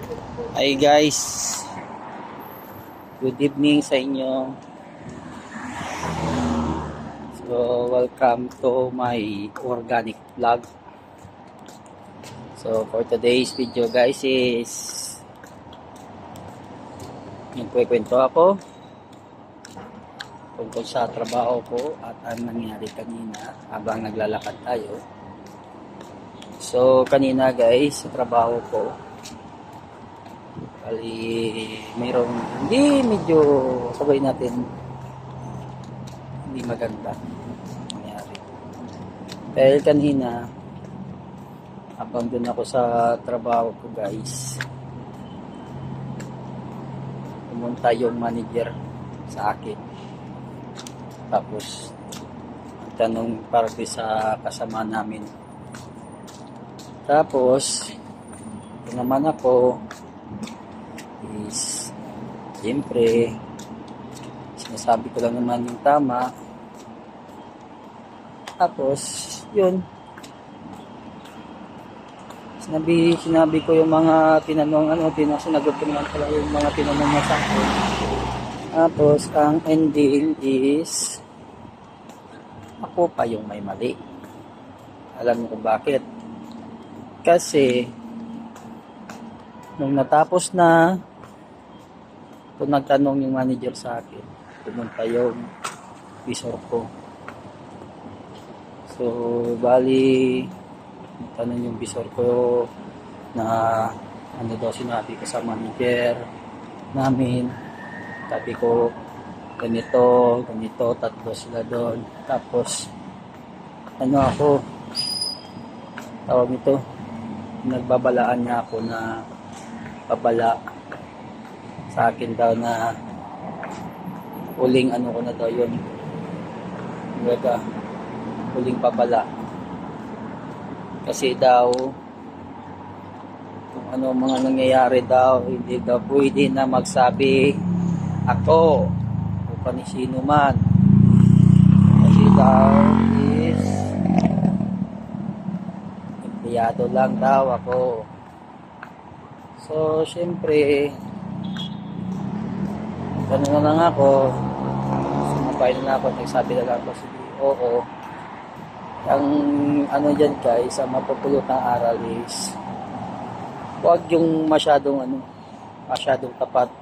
Hi guys, good evening sa inyo. So welcome to my organic vlog. So for today's video guys is nagkukwento ako tungkol sa trabaho ko at ang nangyari kanina habang naglalakad tayo. So kanina guys sa trabaho ko, mayroong hindi medyo sabay natin hindi maganda nangyari. Dahil kanina habang dun ako sa trabaho ko guys, pumunta yung manager sa akin. Tapos ang tanong para sa kasama namin. Tapos ito naman ako is siyempre sinasabi ko lang naman yung tama. Tapos yun, sinabi ko yung mga tinanong sinagot ko naman pala yung mga tinanong niya sa akin. Tapos ang ending is ako pa yung may mali. Alam niyo kung bakit? Kasi nung natapos na ito, nagtanong yung manager sa akin, pumunta yung visor ko. So bali tanong yung visor ko na ano daw sinabi ko sa manager namin. Sabi ko ganito, tatlo sila doon. Tapos ako tawag nito, nagbabalaan niya ako na babala sa akin daw na huling ko na daw yun, huling babala. Kasi daw kung ano mga nangyayari daw, hindi daw pwede na magsabi ako o ni sino man. Kasi daw is empleyado lang daw ako. So syempre gano'n na lang ako, sumabay na ako, nagsabi na lang ako sige oo. Ang dyan guys, ang mapupulot ng aral is huwag yung masyadong tapat.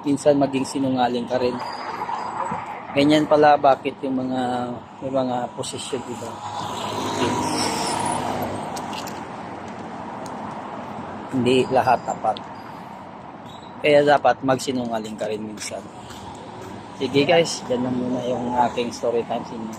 Minsan maging sinungaling ka rin. Ganyan pala bakit yung may mga posisyon, diba? Hindi lahat tapat. Kaya dapat magsinungaling ka rin minsan. Sige guys, yan lang muna yung aking story time sa inyo.